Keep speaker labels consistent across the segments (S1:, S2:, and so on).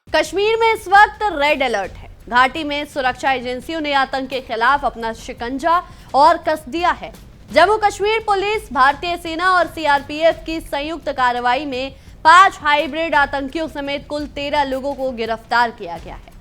S1: कश्मीर में इस वक्त रेड अलर्ट है। घाटी में सुरक्षा एजेंसियों ने आतंक के खिलाफ अपना शिकंजा और कस दिया है। जम्मू कश्मीर पुलिस, भारतीय सेना और सीआरपीएफ की संयुक्त कार्रवाई में 5 हाइब्रिड आतंकियों समेत कुल 13 लोगों को गिरफ्तार किया गया है।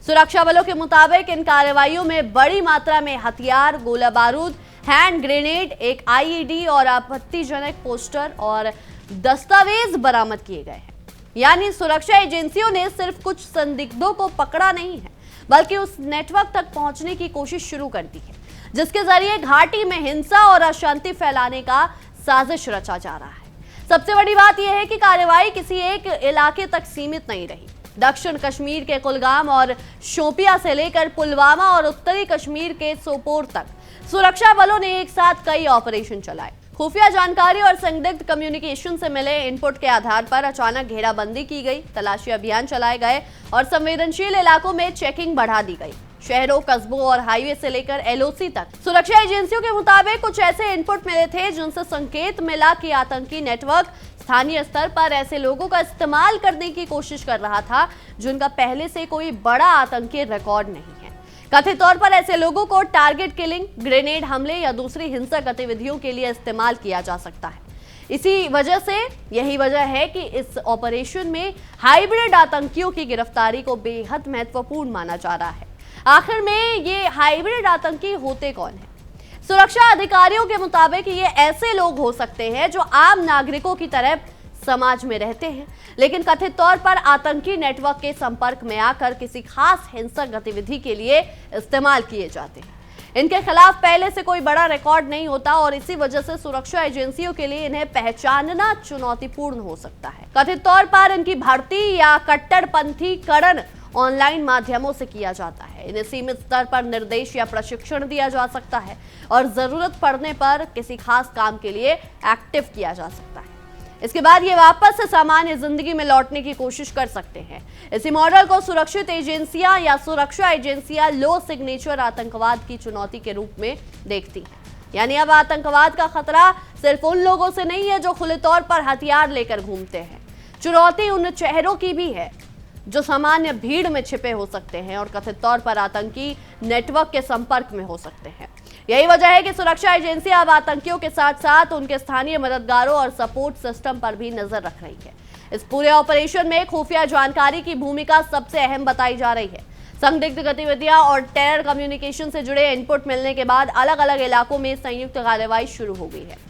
S1: सुरक्षा बलों के मुताबिक इन कार्रवाइयों में बड़ी मात्रा में हथियार, गोला बारूद, हैंड ग्रेनेड, एक आईईडी और आपत्तिजनक पोस्टर और दस्तावेज बरामद किए गए हैं। यानी सुरक्षा एजेंसियों ने सिर्फ कुछ संदिग्धों को पकड़ा नहीं है, बल्कि उस नेटवर्क तक पहुंचने की कोशिश शुरू कर दी है, जिसके जरिए घाटी में हिंसा और अशांति फैलाने का साजिश रचा जा रहा है। सबसे बड़ी बात यह है कि कार्रवाई किसी एक इलाके तक सीमित नहीं रही। दक्षिण कश्मीर के कुलगाम और शोपिया से लेकर पुलवामा और उत्तरी कश्मीर के सोपोर तक सुरक्षा बलों ने एक साथ कई ऑपरेशन चलाए। खुफिया जानकारी और संदिग्ध कम्युनिकेशन से मिले इनपुट के आधार पर अचानक घेराबंदी की गई, तलाशी अभियान चलाए गए और संवेदनशील इलाकों में चेकिंग बढ़ा दी गई। शहरों, कस्बों और हाईवे से लेकर एलओसी तक सुरक्षा एजेंसियों के मुताबिक कुछ ऐसे इनपुट मिले थे जिनसे संकेत मिला कि आतंकी नेटवर्क स्थानीय स्तर पर ऐसे लोगों का इस्तेमाल करने की कोशिश कर रहा था जिनका पहले से कोई बड़ा आतंकी रिकॉर्ड नहीं है। कथित तौर पर ऐसे लोगों को टारगेट किलिंग, ग्रेनेड हमले या दूसरी हिंसक गतिविधियों के लिए इस्तेमाल किया जा सकता है। यही वजह है कि इस ऑपरेशन में हाइब्रिड आतंकियों की गिरफ्तारी को बेहद महत्वपूर्ण माना जा रहा है। आखिर में ये हाइब्रिड आतंकी होते कौन हैं? सुरक्षा अधिकारियों के मुताबिक ये ऐसे लोग हो सकते हैं जो आम नागरिकों की तरह समाज में रहते हैं, लेकिन कथित तौर पर आतंकी नेटवर्क के संपर्क में आकर किसी खास हिंसक गतिविधि के लिए इस्तेमाल किए जाते हैं। इनके खिलाफ पहले से कोई बड़ा रिकॉर्ड नहीं होता और इसी वजह से सुरक्षा एजेंसियों के लिए इन्हें पहचानना चुनौतीपूर्ण हो सकता है। कथित तौर पर इनकी भर्ती या कट्टरपंथीकरण ऑनलाइन माध्यमों से किया जाता है। इन्हें सीमित स्तर पर निर्देश या प्रशिक्षण दिया जा सकता है और जरूरत पड़ने पर किसी खास काम के लिए एक्टिव किया जा सकता है। इसके बाद ये वापस से सामान्य जिंदगी में लौटने की कोशिश कर सकते हैं। इसी मॉडल को सुरक्षित एजेंसियां या सुरक्षा एजेंसियां लो सिग्नेचर आतंकवाद की चुनौती के रूप में देखती हैं। यानी अब आतंकवाद का खतरा सिर्फ उन लोगों से नहीं है जो खुले तौर पर हथियार लेकर घूमते हैं। चुनौती उन चेहरों की भी है जो सामान्य भीड़ में छिपे हो सकते हैं और कथित तौर पर आतंकी नेटवर्क के संपर्क में हो सकते हैं। यही वजह है कि सुरक्षा एजेंसियां अब आतंकियों के साथ साथ उनके स्थानीय मददगारों और सपोर्ट सिस्टम पर भी नजर रख रही है। इस पूरे ऑपरेशन में खुफिया जानकारी की भूमिका सबसे अहम बताई जा रही है। संदिग्ध गतिविधियां और टेरर कम्युनिकेशन से जुड़े इनपुट मिलने के बाद अलग अलग इलाकों में संयुक्त कार्रवाई शुरू हो गई है।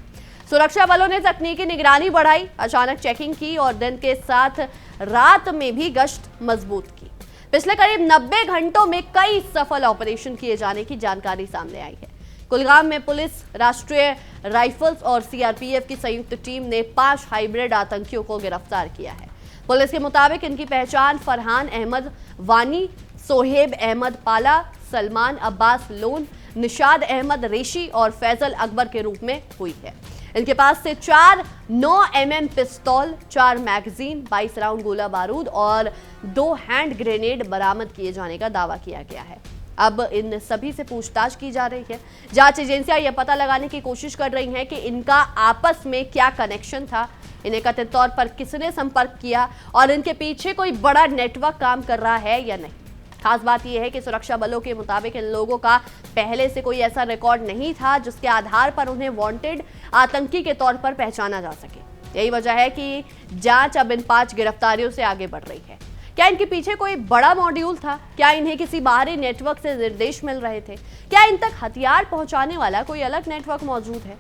S1: सुरक्षा बलों ने तकनीकी निगरानी बढ़ाई, अचानक चेकिंग की और दिन के साथ रात में भी गश्त मजबूत की। पिछले करीब 90 घंटों में कई सफल ऑपरेशन किए जाने की जानकारी सामने आई है। कुलगाम में पुलिस, राष्ट्रीय राइफल्स और सीआरपीएफ की संयुक्त टीम ने 5 हाइब्रिड आतंकियों को गिरफ्तार किया है। पुलिस के मुताबिक इनकी पहचान फरहान अहमद वानी, सोहेब अहमद पाला, सलमान अब्बास लोन, निशाद अहमद रेशी और फैजल अकबर के रूप में हुई है। इनके पास से 4 9mm पिस्तौल, 4 मैगजीन, 22 राउंड गोला बारूद और 2 हैंड ग्रेनेड बरामद किए जाने का दावा किया गया है। अब इन सभी से पूछताछ की जा रही है। जांच एजेंसियां यह पता लगाने की कोशिश कर रही हैं कि इनका आपस में क्या कनेक्शन था, इन्हें कथित तौर पर किसने संपर्क किया और इनके पीछे कोई बड़ा नेटवर्क काम कर रहा है या नहीं। खास बात यह है कि सुरक्षा बलों के मुताबिक इन लोगों का पहले से कोई ऐसा रिकॉर्ड नहीं था जिसके आधार पर उन्हें वांटेड आतंकी के तौर पर पहचाना जा सके। यही वजह है कि जांच अब इन 5 गिरफ्तारियों से आगे बढ़ रही है। क्या इनके पीछे कोई बड़ा मॉड्यूल था? क्या इन्हें किसी बाहरी नेटवर्क से निर्देश मिल रहे थे? क्या इन तक हथियार पहुंचाने वाला कोई अलग नेटवर्क मौजूद है?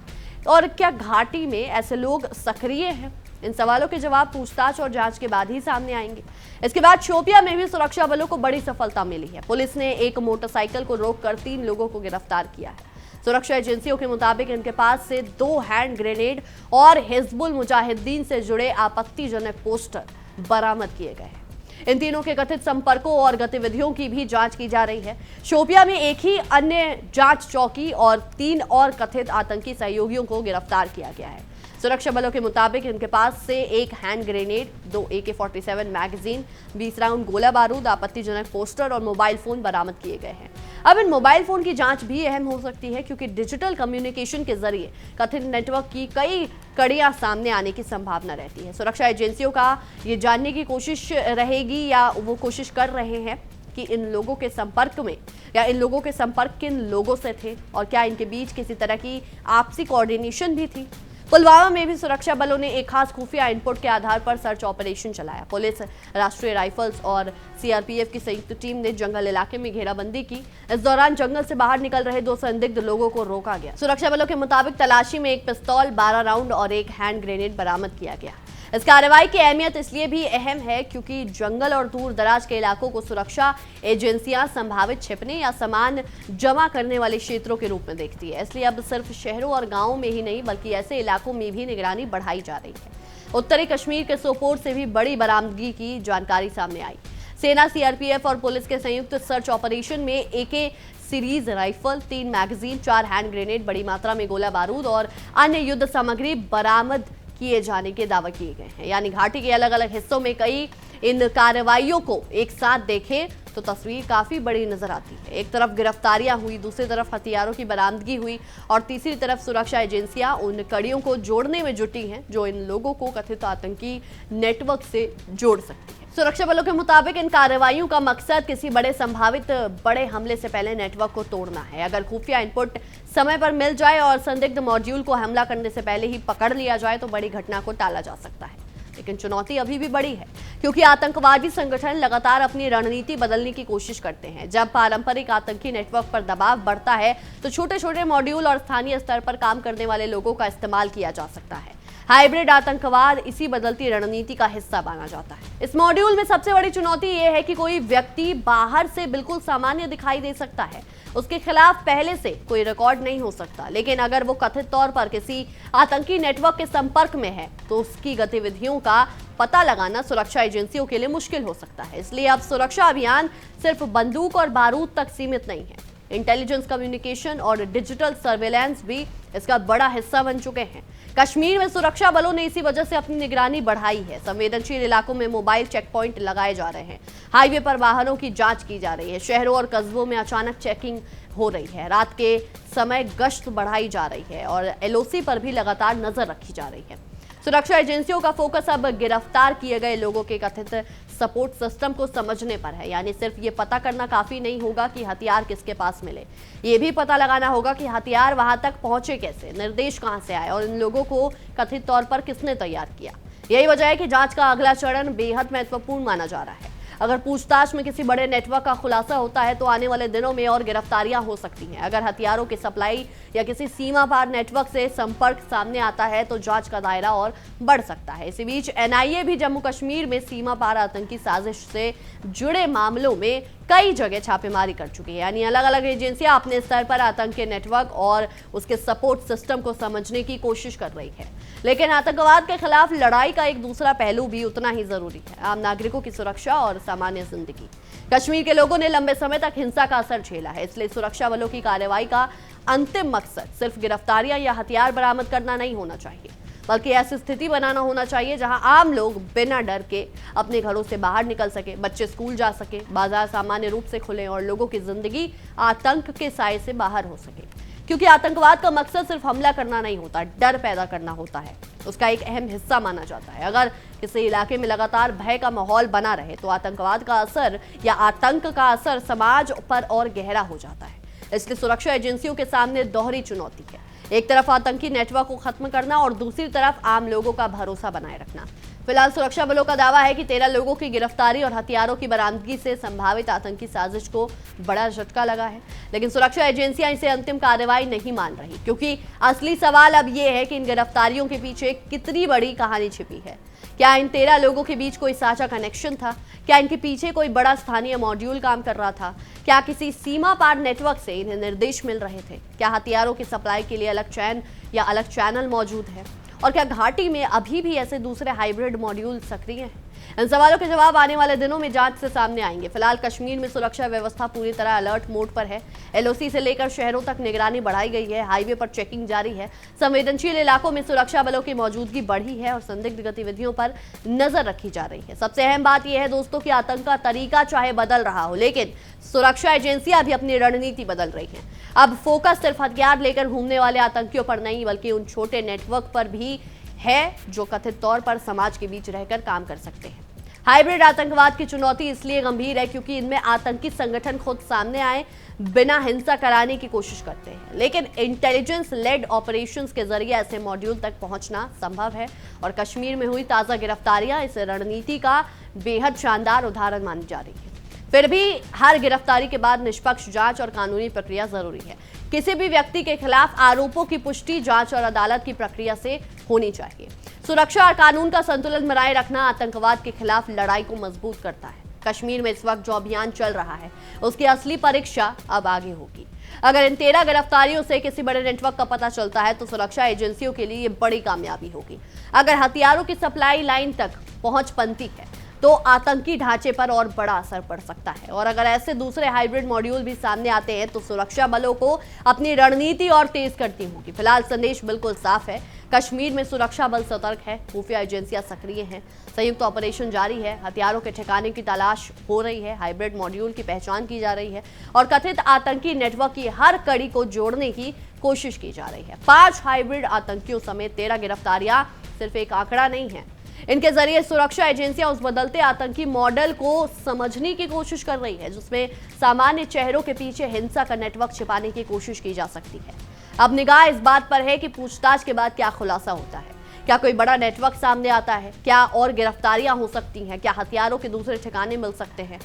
S1: और क्या घाटी में ऐसे लोग सक्रिय हैं? इन सवालों के जवाब पूछताछ और जांच के बाद ही सामने आएंगे। इसके बाद शोपिया में भी सुरक्षा बलों को बड़ी सफलता मिली है। पुलिस ने एक मोटरसाइकिल को रोककर 3 लोगों को गिरफ्तार किया है। सुरक्षा एजेंसियों के मुताबिक इनके पास से 2 हैंड ग्रेनेड और हिजबुल मुजाहिदीन से जुड़े आपत्तिजनक पोस्टर बरामद किए गए हैं। इन तीनों के कथित संपर्कों और गतिविधियों की भी जांच की जा रही है। शोपिया में एक ही अन्य जांच चौकी और 3 और कथित आतंकी सहयोगियों को गिरफ्तार किया गया है। सुरक्षा बलों के मुताबिक इनके पास से एक hand grenade, 2 AK-47 magazine, 20 round गोला बारूद, आपत्तिजनक पोस्टर और मोबाइल फोन बरामद किए गए हैं। अब इन मोबाइल फोन की जांच भी अहम हो सकती है क्योंकि डिजिटल कम्युनिकेशन के जरिए कथित नेटवर्क की कई कड़ियां सामने आने की संभावना रहती है। सुरक्षा एजेंसियों का ये जानने की कोशिश रहेगी या वो कोशिश कर रहे हैं कि इन लोगों के संपर्क में या इन लोगों के संपर्क किन लोगों से थे और क्या इनके बीच किसी तरह की आपसी कोऑर्डिनेशन भी थी। पुलवामा में भी सुरक्षा बलों ने एक खास खुफिया इनपुट के आधार पर सर्च ऑपरेशन चलाया। पुलिस, राष्ट्रीय राइफल्स और सीआरपीएफ की संयुक्त टीम ने जंगल इलाके में घेराबंदी की। इस दौरान जंगल से बाहर निकल रहे 2 संदिग्ध लोगों को रोका गया। सुरक्षा बलों के मुताबिक तलाशी में एक पिस्तौल, 12 राउंड और एक हैंड ग्रेनेड बरामद किया गया। इस कार्रवाई की अहमियत इसलिए भी अहम है क्योंकि जंगल और दूर दराज के इलाकों को सुरक्षा एजेंसियां संभावित छिपने या सामान जमा करने वाले क्षेत्रों के रूप में देखती है। इसलिए अब सिर्फ शहरों और गांवों में ही नहीं बल्कि ऐसे इलाकों में भी निगरानी बढ़ाई जा रही है। उत्तरी कश्मीर के सोपोर से भी बड़ी बरामदगी की जानकारी सामने आई। सेना, सीआरपीएफ और पुलिस के संयुक्त सर्च ऑपरेशन में AK series rifle, 3 magazine, 4 hand grenade, बड़ी मात्रा में गोला बारूद और अन्य युद्ध सामग्री बरामद किए जाने के दावे किए गए हैं। यानी घाटी के अलग अलग हिस्सों में कई इन कार्रवाइयों को एक साथ देखें तो तस्वीर काफी बड़ी नजर आती है। एक तरफ गिरफ्तारियां हुई, दूसरी तरफ हथियारों की बरामदगी हुई और तीसरी तरफ सुरक्षा एजेंसियां उन कड़ियों को जोड़ने में जुटी हैं जो इन लोगों को कथित आतंकी नेटवर्क से जोड़ सकती है। सुरक्षा बलों के मुताबिक इन कार्रवाइयों का मकसद किसी बड़े संभावित बड़े हमले से पहले नेटवर्क को तोड़ना है। अगर खुफिया इनपुट समय पर मिल जाए और संदिग्ध मॉड्यूल को हमला करने से पहले ही पकड़ लिया जाए तो बड़ी घटना को टाला जा सकता है। लेकिन चुनौती अभी भी बड़ी है क्योंकि आतंकवादी संगठन लगातार अपनी रणनीति बदलने की कोशिश करते हैं। जब पारंपरिक आतंकी नेटवर्क पर दबाव बढ़ता है तो छोटे छोटे मॉड्यूल और स्थानीय स्तर पर काम करने वाले लोगों का इस्तेमाल किया जा सकता है। हाइब्रिड आतंकवाद इसी बदलती रणनीति का हिस्सा माना जाता है। इस मॉड्यूल में सबसे बड़ी चुनौती यह है कि कोई व्यक्ति बाहर से बिल्कुल सामान्य दिखाई दे सकता है, उसके खिलाफ पहले से कोई रिकॉर्ड नहीं हो सकता, लेकिन अगर वो कथित तौर पर किसी आतंकी नेटवर्क के संपर्क में है तो उसकी गतिविधियों का पता लगाना सुरक्षा एजेंसियों के लिए मुश्किल हो सकता है। इसलिए अब सुरक्षा अभियान सिर्फ बंदूक और बारूद तक सीमित नहीं है। इंटेलिजेंस, कम्युनिकेशन और डिजिटल सर्वेलेंस भी इसका बड़ा हिस्सा बन चुके हैं। कश्मीर में सुरक्षा बलों ने इसी वजह से अपनी निगरानी बढ़ाई है। संवेदनशील इलाकों में मोबाइल चेक पॉइंट लगाए जा रहे हैं, हाईवे पर वाहनों की जांच की जा रही है, शहरों और कस्बों में अचानक चेकिंग हो रही है, रात के समय गश्त बढ़ाई जा रही है और LOC पर भी लगातार नजर रखी जा रही है। सुरक्षा एजेंसियों का फोकस अब गिरफ्तार किए गए लोगों के कथित सपोर्ट सिस्टम को समझने पर है। यानी सिर्फ ये पता करना काफी नहीं होगा कि हथियार किसके पास मिले, ये भी पता लगाना होगा कि हथियार वहां तक पहुंचे कैसे, निर्देश कहां से आए और इन लोगों को कथित तौर पर किसने तैयार किया। यही वजह है कि जांच का अगला चरण बेहद महत्वपूर्ण माना जा रहा है। अगर पूछताछ में किसी बड़े नेटवर्क का खुलासा होता है तो आने वाले दिनों में और गिरफ्तारियां हो सकती हैं। अगर हथियारों की सप्लाई या किसी सीमा पार नेटवर्क से संपर्क सामने आता है तो जांच का दायरा और बढ़ सकता है। इसी बीच NIA भी जम्मू कश्मीर में सीमा पार आतंकी साजिश से जुड़े मामलों में कई जगह छापेमारी कर चुकी है। यानी अलग अलग एजेंसियां अपने स्तर पर आतंकी नेटवर्क और उसके सपोर्ट सिस्टम को समझने की कोशिश कर रही है। लेकिन आतंकवाद के खिलाफ लड़ाई का एक दूसरा पहलू भी उतना ही जरूरी है, आम नागरिकों की सुरक्षा और सामान्य जिंदगी। कश्मीर के लोगों ने लंबे समय तक हिंसा का असर झेला है, इसलिए सुरक्षा बलों की कार्रवाई का अंतिम मकसद सिर्फ गिरफ्तारियां या हथियार बरामद करना नहीं होना चाहिए, बल्कि ऐसी स्थिति बनाना होना चाहिए जहां आम लोग बिना डर के अपने घरों से बाहर निकल सके, बच्चे स्कूल जा सके, बाजार सामान्य रूप से खुले और लोगों की जिंदगी आतंक के साए से बाहर हो सके। क्योंकि आतंकवाद का मकसद सिर्फ हमला करना नहीं होता, डर पैदा करना होता है, उसका एक अहम हिस्सा माना जाता है। अगर किसी इलाके में लगातार भय का माहौल बना रहे तो आतंकवाद का असर या आतंक का असर समाज पर और गहरा हो जाता है। इसलिए सुरक्षा एजेंसियों के सामने दोहरी चुनौती है, एक तरफ आतंकी नेटवर्क को खत्म करना और दूसरी तरफ आम लोगों का भरोसा बनाए रखना। फिलहाल सुरक्षा बलों का दावा है कि 13 लोगों की गिरफ्तारी और हथियारों की बरामदगी से संभावित आतंकी साजिश को बड़ा झटका लगा है, लेकिन सुरक्षा एजेंसियां इसे अंतिम कार्रवाई नहीं मान रही, क्योंकि असली सवाल अब यह है कि इन गिरफ्तारियों के पीछे कितनी बड़ी कहानी छिपी है। क्या इन 13 लोगों के बीच कोई साझा कनेक्शन था? क्या इनके पीछे कोई बड़ा स्थानीय मॉड्यूल काम कर रहा था? क्या किसी सीमा पार नेटवर्क से इन्हें निर्देश मिल रहे थे? क्या हथियारों की सप्लाई के लिए अलग चैन या अलग चैनल मौजूद है? और क्या घाटी में अभी भी ऐसे दूसरे हाइब्रिड मॉड्यूल सक्रिय हैं? इन सवालों के जवाब आने वाले दिनों में जांच से सामने आएंगे। फिलहाल कश्मीर में सुरक्षा व्यवस्था पूरी तरह अलर्ट मोड पर है। एलओसी से लेकर शहरों तक निगरानी बढ़ाई गई है। हाईवे पर चेकिंग जारी है। संवेदनशील इलाकों में सुरक्षा बलों की मौजूदगी बढ़ी है और संदिग्ध गतिविधियों पर नजर रखी जा रही है। सबसे अहम बात यह है दोस्तों कि आतंक का तरीका चाहे बदल रहा हो, लेकिन सुरक्षा एजेंसियां भी अपनी रणनीति बदल रही हैं। अब फोकस सिर्फ हथियार लेकर घूमने वाले आतंकियों पर नहीं, बल्कि उन छोटे नेटवर्क पर भी है जो कथित तौर पर समाज के बीच रहकर काम कर सकते हैं। हाइब्रिड आतंकवाद की चुनौती इसलिए गंभीर है क्योंकि इनमें आतंकी संगठन खुद सामने आए बिना हिंसा कराने की कोशिश करते हैं, लेकिन इंटेलिजेंस लेड ऑपरेशंस के जरिए ऐसे मॉड्यूल तक पहुंचना संभव है। और कश्मीर में हुई ताजा गिरफ्तारियां इस रणनीति का बेहद शानदार उदाहरण मानी जा रही है। फिर भी हर गिरफ्तारी के बाद निष्पक्ष जांच और कानूनी प्रक्रिया जरूरी है। किसी भी व्यक्ति के खिलाफ आरोपों की पुष्टि जांच और अदालत की प्रक्रिया से होनी चाहिए। सुरक्षा और कानून का संतुलन बनाए रखना आतंकवाद के खिलाफ लड़ाई को मजबूत करता है। कश्मीर में इस वक्त जो अभियान चल रहा है उसकी असली परीक्षा अब आगे होगी। अगर इन 13 गिरफ्तारियों से किसी बड़े नेटवर्क का पता चलता है तो सुरक्षा एजेंसियों के लिए ये बड़ी कामयाबी होगी। अगर हथियारों की सप्लाई लाइन तक पहुंच बनती है तो आतंकी ढांचे पर और बड़ा असर पड़ सकता है। और अगर ऐसे दूसरे हाइब्रिड मॉड्यूल भी सामने आते हैं तो सुरक्षा बलों को अपनी रणनीति और तेज करनी होगी। फिलहाल संदेश बिल्कुल साफ है। कश्मीर में सुरक्षा बल सतर्क है, खुफिया एजेंसियां सक्रिय हैं, संयुक्त ऑपरेशन जारी है, हथियारों के ठिकाने की तलाश हो रही है, हाइब्रिड मॉड्यूल की पहचान की जा रही है और कथित आतंकी नेटवर्क की हर कड़ी को जोड़ने की कोशिश की जा रही है। 5 हाइब्रिड आतंकियों समेत 13 गिरफ्तारियां सिर्फ एक आंकड़ा नहीं है। इनके जरिए सुरक्षा एजेंसियां उस बदलते आतंकी मॉडल को समझने की कोशिश कर रही है जिसमें सामान्य चेहरों के पीछे हिंसा का नेटवर्क छिपाने की कोशिश की जा सकती है। अब निगाह इस बात पर है कि पूछताछ के बाद क्या खुलासा होता है। क्या कोई बड़ा नेटवर्क सामने आता है? क्या और गिरफ्तारियां हो सकती हैं? क्या हथियारों के दूसरे ठिकाने मिल सकते हैं?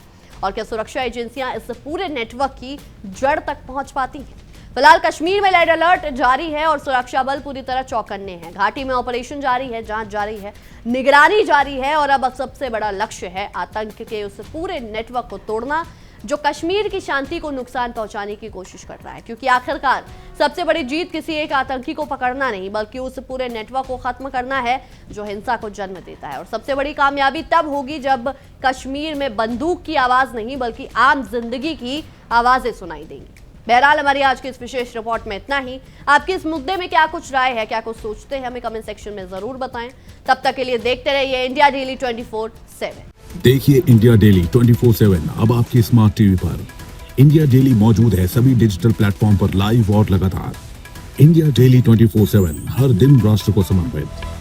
S1: और क्या सुरक्षा एजेंसियां इस पूरे नेटवर्क की जड़ तक पहुंच पाती हैं? फिलहाल कश्मीर में रेड अलर्ट जारी है और सुरक्षा बल पूरी तरह चौकन्ने हैं। घाटी में ऑपरेशन जारी है, जांच जारी है, निगरानी जारी है और अब सबसे बड़ा लक्ष्य है आतंक के उस पूरे नेटवर्क को तोड़ना जो कश्मीर की शांति को नुकसान पहुंचाने की कोशिश कर रहा है। क्योंकि आखिरकार सबसे बड़ी जीत किसी एक आतंकी को पकड़ना नहीं बल्कि उस पूरे नेटवर्क को खत्म करना है जो हिंसा को जन्म देता है। और सबसे बड़ी कामयाबी तब होगी जब कश्मीर में बंदूक की आवाज नहीं बल्कि आम जिंदगी की आवाजें सुनाई देंगी। बहरहाल हमारी आज की इस विशेष रिपोर्ट में इतना ही। आपकी इस मुद्दे में क्या कुछ राय है, क्या कुछ सोचते हैं, हमें कमेंट सेक्शन में जरूर बताएं। तब तक के लिए देखते रहिए इंडिया डेली 24/7।
S2: देखिए इंडिया डेली 24/7 अब आपके स्मार्ट टीवी पर। इंडिया डेली मौजूद है सभी डिजिटल प्लेटफॉर्म पर लाइव और लगातार। इंडिया डेली 24/7 हर दिन राष्ट्र को समर्पित।